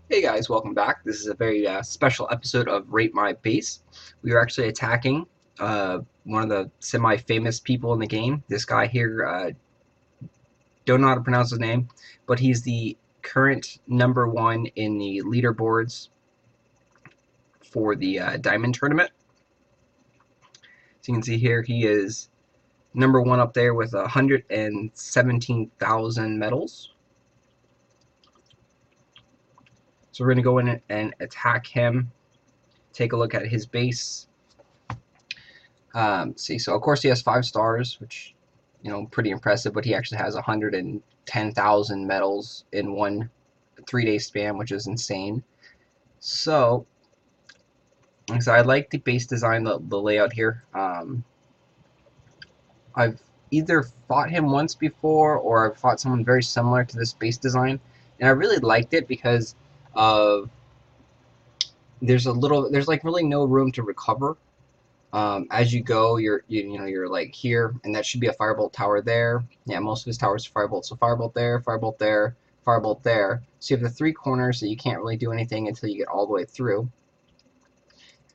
Hey guys, welcome back. This is a very special episode of Rate My Base. We are actually attacking one of the semi-famous people in the game. This guy here, don't know how to pronounce his name, but he's the current #1 in the leaderboards for the Diamond Tournament. So you can see here he is #1 up there with 117,000 medals. So we're going to go in and attack him, take a look at his base. So of course he has 5 stars, which, pretty impressive, but he actually has 110,000 medals in one 3-day span, which is insane. So I like the base design, the layout here. I've either fought him once before, or I've fought someone very similar to this base design, and I really liked it because of there's like really no room to recover. As you go, you're like here, and that should be a firebolt tower there. Yeah, most of his towers are firebolt. So firebolt there, firebolt there, firebolt there. So you have the 3 corners that you can't really do anything until you get all the way through.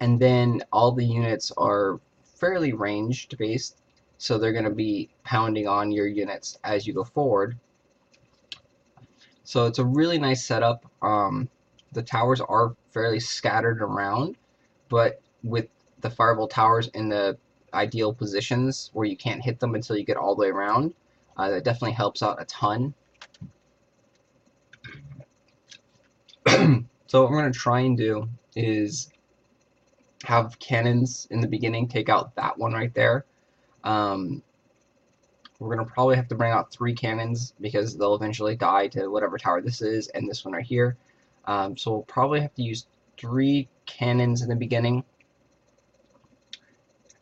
And then all the units are fairly ranged based, so they're going to be pounding on your units as you go forward. So it's a really nice setup. The towers are fairly scattered around, but with the firebolt towers in the ideal positions where you can't hit them until you get all the way around, that definitely helps out a ton. So what we're going to try and do is have cannons in the beginning take out that one right there. We're going to probably have to bring out 3 cannons because they'll eventually die to whatever tower this is, and this one right here. So we'll probably have to use 3 cannons in the beginning.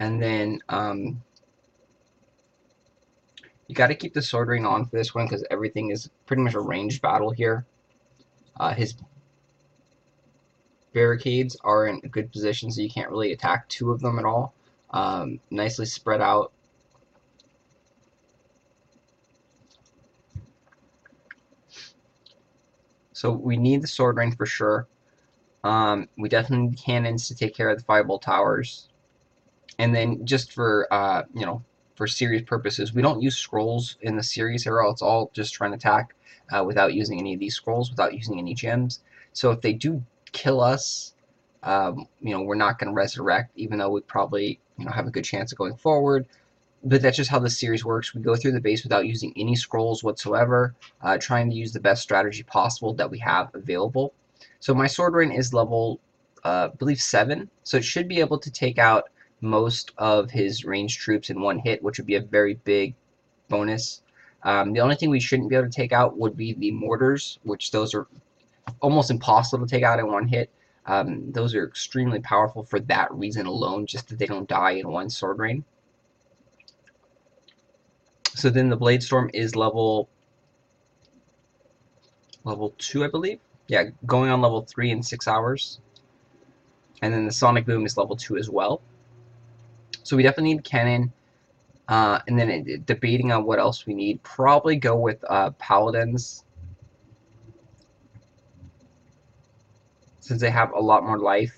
And then you got to keep the sword ring on for this one because everything is pretty much a ranged battle here. His barricades are in a good position, so you can't really attack 2 of them at all. Nicely spread out. So we need the sword ring for sure. We definitely need cannons to take care of the firebolt towers. And then just for for series purposes, we don't use scrolls in the series here. It's all just trying to attack without using any of these scrolls, without using any gems. So if they do kill us, we're not going to resurrect, even though we probably have a good chance of going forward. But that's just how the series works. We go through the base without using any scrolls whatsoever, trying to use the best strategy possible that we have available. So my sword ring is level, I believe 7, so it should be able to take out most of his ranged troops in one hit, which would be a very big bonus. The only thing we shouldn't be able to take out would be the mortars, which those are almost impossible to take out in one hit. Those are extremely powerful for that reason alone, just that they don't die in one sword ring. So then the Blade Storm is level 2, I believe. Yeah, going on level 3 in 6 hours. And then the Sonic Boom is level 2 as well. So we definitely need cannon. And then debating on what else we need, probably go with paladins, since they have a lot more life.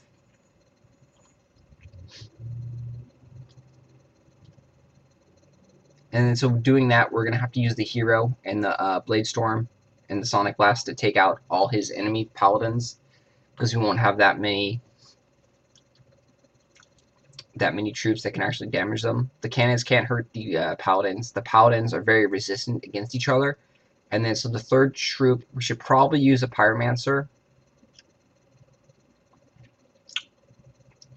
And then so doing that, we're going to have to use the hero and the Blade Storm and the Sonic Blast to take out all his enemy paladins, because we won't have that many troops that can actually damage them. The cannons can't hurt the paladins. The paladins are very resistant against each other. And then so the third troop, we should probably use a pyromancer.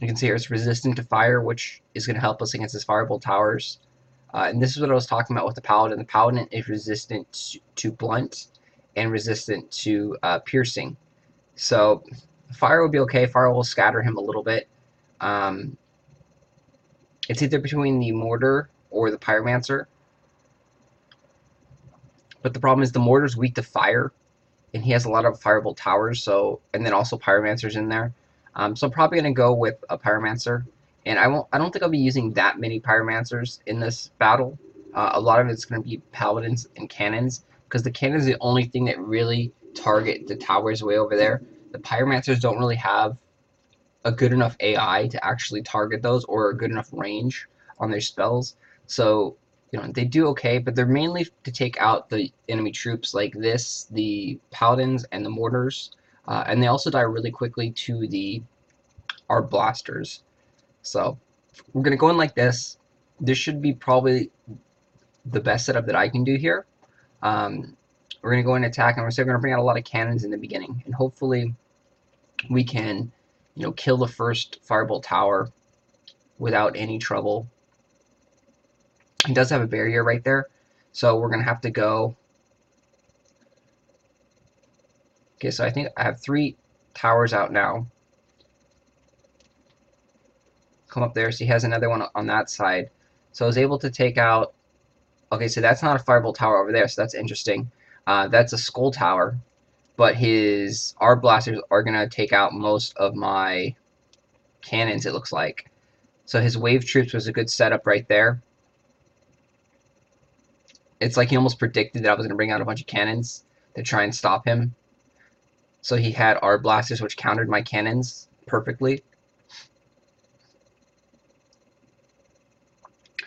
You can see here it's resistant to fire, which is going to help us against his firebolt towers. And this is what I was talking about with the paladin. The paladin is resistant to blunt and resistant to piercing. So fire will be okay. Fire will scatter him a little bit. It's either between the mortar or the pyromancer. But the problem is the mortar's weak to fire, and he has a lot of firebolt towers, and then also pyromancers in there. So I'm probably going to go with a pyromancer. And I don't think I'll be using that many pyromancers in this battle. A lot of it's going to be paladins and cannons, because the cannons are the only thing that really target the towers way over there. the pyromancers don't really have a good enough AI to actually target those or a good enough range on their spells. So, they do okay, but they're mainly to take out the enemy troops like this, the paladins and the mortars, and they also die really quickly to our blasters. So we're gonna go in like this. This should be probably the best setup that I can do here. We're gonna go in and attack, and we're still gonna bring out a lot of cannons in the beginning, and hopefully we can, kill the first firebolt tower without any trouble. He does have a barrier right there, so we're gonna have to go. Okay, so I think I have 3 towers out now. Come up there, so he has another one on that side. So I was able to take out. Okay, so that's not a firebolt tower over there, so that's interesting. That's a skull tower, but our blasters are gonna take out most of my cannons, it looks like. So his wave troops was a good setup right there. It's like he almost predicted that I was gonna bring out a bunch of cannons to try and stop him. So he had our blasters, which countered my cannons perfectly.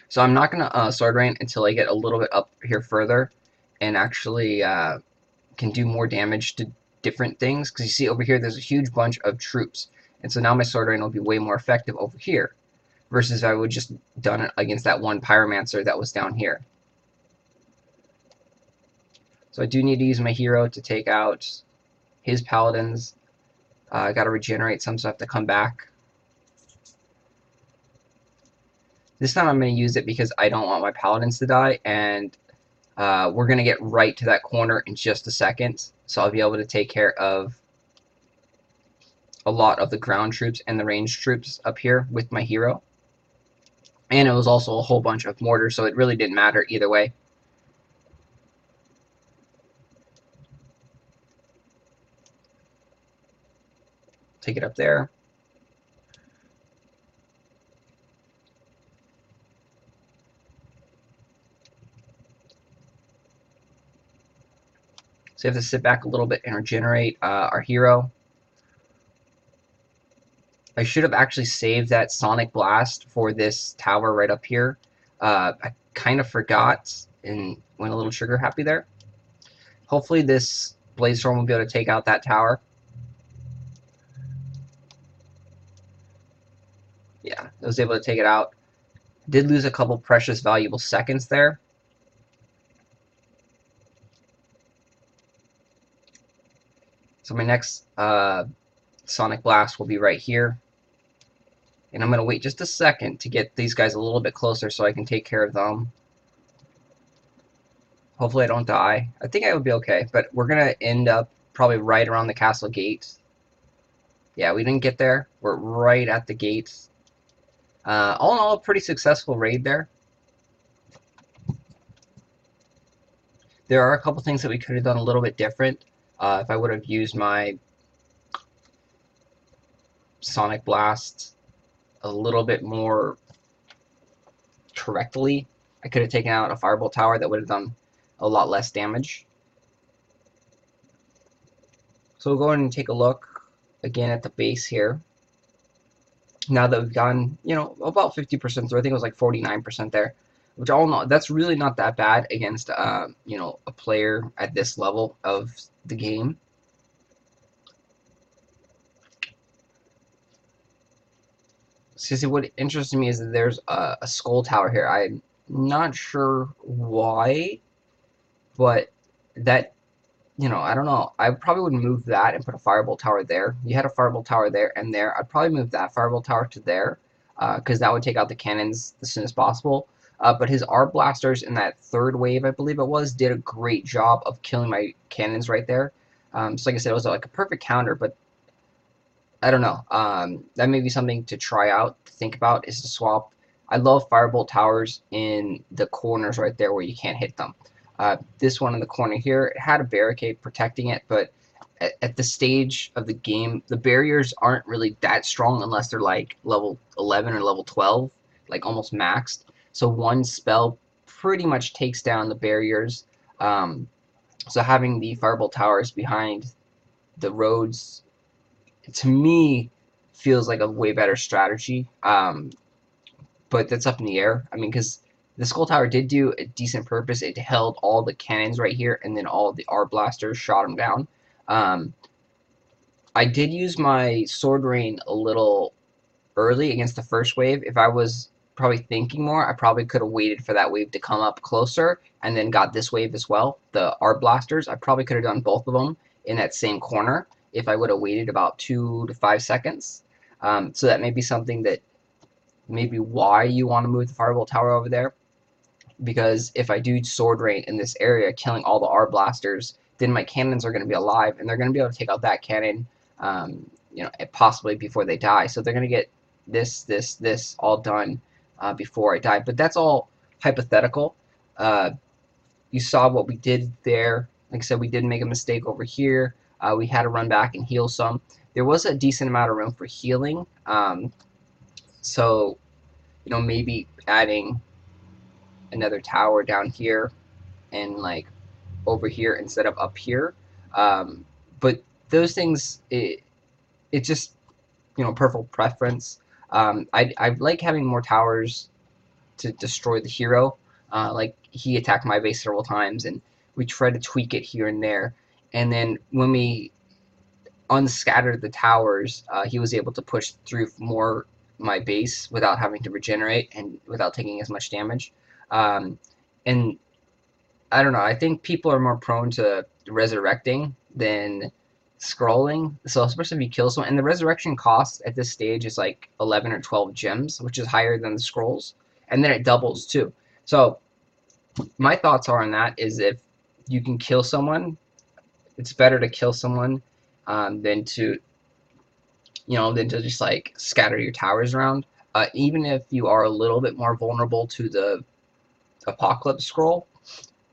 So I'm not going to sword rain until I get a little bit up here further and actually can do more damage to different things. Because you see over here, there's a huge bunch of troops. And so now my sword rain will be way more effective over here. Versus if I would just done it against that one pyromancer that was down here. So I do need to use my hero to take out his paladins. I got to regenerate some, so I have to come back. This time I'm going to use it because I don't want my paladins to die, and we're going to get right to that corner in just a second. So I'll be able to take care of a lot of the ground troops and the ranged troops up here with my hero. And it was also a whole bunch of mortars, so it really didn't matter either way. Take it up there. So you have to sit back a little bit and regenerate our hero. I should have actually saved that Sonic Blast for this tower right up here. I kind of forgot and went a little trigger happy there. Hopefully this Blaze Storm will be able to take out that tower. Yeah, I was able to take it out. Did lose a couple precious valuable seconds there. So my next Sonic Blast will be right here. And I'm going to wait just a second to get these guys a little bit closer so I can take care of them. Hopefully I don't die. I think I would be okay, but we're going to end up probably right around the castle gate. Yeah, we didn't get there. We're right at the gate. All in all, a pretty successful raid there. There are a couple things that we could have done a little bit different. If I would have used my Sonic Blast a little bit more correctly, I could have taken out a Firebolt Tower that would have done a lot less damage. So we'll go ahead and take a look again at the base here. Now that we've gotten, about 50% through, I think it was like 49% there, which all in all, that's really not that bad against, a player at this level of the game. See, what interests me is that there's a skull tower here. I'm not sure why, but that, I don't know. I probably would move that and put a Firebolt Tower there. You had a Firebolt Tower there and there. I'd probably move that Firebolt Tower to there, because that would take out the cannons as soon as possible. But his R blasters in that third wave, I believe it was, did a great job of killing my cannons right there. So like I said, it was like a perfect counter, but I don't know. That may be something to try out, to think about, is to swap. I love Firebolt Towers in the corners right there where you can't hit them. This one in the corner here, it had a barricade protecting it, but at the stage of the game, the barriers aren't really that strong unless they're like level 11 or level 12, like almost maxed. So one spell pretty much takes down the barriers. So having the Firebolt Towers behind the roads to me, feels like a way better strategy. But that's up in the air. I mean, because the Skull Tower did do a decent purpose. It held all the cannons right here, and then all of the R blasters shot them down. Um, I did use my Sword Rain a little early against the first wave. If I was probably thinking more, I probably could have waited for that wave to come up closer and then got this wave as well. The R blasters, I probably could have done both of them in that same corner if I would have waited about 2 to 5 seconds. So that may be something that maybe why you want to move the Firebolt Tower over there. Because if I do Sword Rain in this area, killing all the R blasters, then my cannons are going to be alive, and they're going to be able to take out that cannon, possibly before they die. So they're going to get this all done before I die. But that's all hypothetical. You saw what we did there. Like I said, we did make a mistake over here. We had to run back and heal some. There was a decent amount of room for healing. So, maybe adding another tower down here and like over here instead of up here. But those things, it's just, personal preference. I like having more towers to destroy the hero. Like he attacked my base several times, and we tried to tweak it here and there. And then when we unscattered the towers, he was able to push through more my base without having to regenerate and without taking as much damage. And I don't know, I think people are more prone to resurrecting than scrolling. So especially if you kill someone, and the resurrection cost at this stage is like 11 or 12 gems, which is higher than the scrolls, and then it doubles too. So my thoughts are on that is if you can kill someone, it's better to kill someone than to just like scatter your towers around. Even if you are a little bit more vulnerable to the Apocalypse Scroll,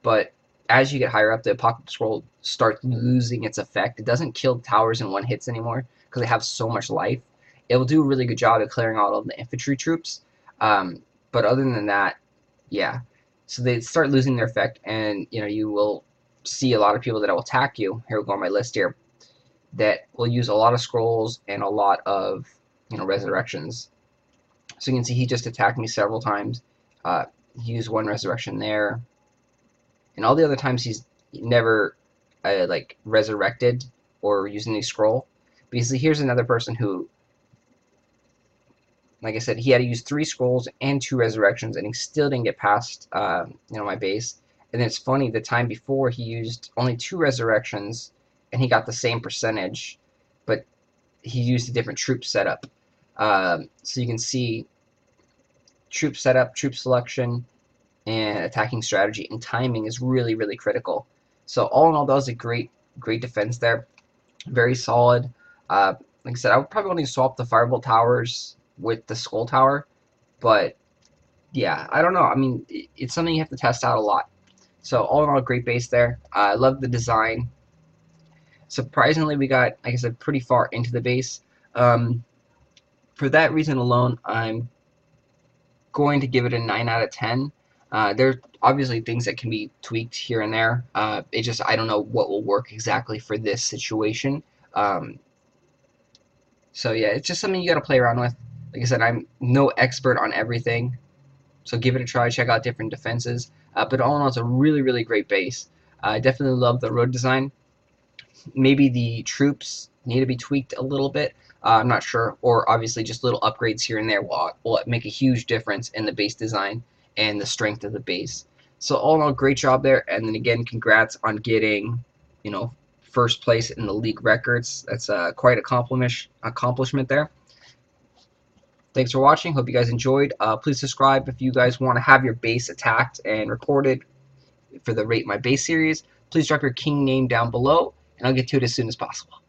but as you get higher up, the Apocalypse Scroll starts losing its effect. It doesn't kill towers in one hits anymore because they have so much life. It will do a really good job of clearing out all the infantry troops, but other than that, yeah. So they start losing their effect, and you will see a lot of people that will attack you. Here we go on my list here, that will use a lot of scrolls and a lot of resurrections. So you can see he just attacked me several times. He used one resurrection there, and all the other times he's never like resurrected or used any scroll. Because here's another person who, like I said, he had to use 3 scrolls and 2 resurrections, and he still didn't get past my base. And it's funny, the time before he used only 2 resurrections, and he got the same percentage, but he used a different troop setup. So you can see troop setup, troop selection, and attacking strategy and timing is really, really critical. So all in all, that was a great defense there. Very solid. Like I said, I would probably only swap the Firebolt Towers with the Skull Tower, but yeah, I don't know. I mean, it's something you have to test out a lot. So all in all, great base there. I love the design. Surprisingly, we got, like I said, pretty far into the base. For that reason alone, I'm going to give it a 9 out of 10. There's obviously things that can be tweaked here and there. It just, I don't know what will work exactly for this situation. So yeah, it's just something you got to play around with. Like I said, I'm no expert on everything, so give it a try. Check out different defenses. But all in all, it's a really, really great base. I definitely love the road design. Maybe the troops need to be tweaked a little bit. I'm not sure. Or obviously just little upgrades here and there will make a huge difference in the base design and the strength of the base. So all in all, great job there. And then again, congrats on getting, first place in the league records. That's quite an accomplishment there. Thanks for watching. Hope you guys enjoyed. Please subscribe if you guys want to have your base attacked and recorded for the Rate My Base series. Please drop your king name down below, and I'll get to it as soon as possible.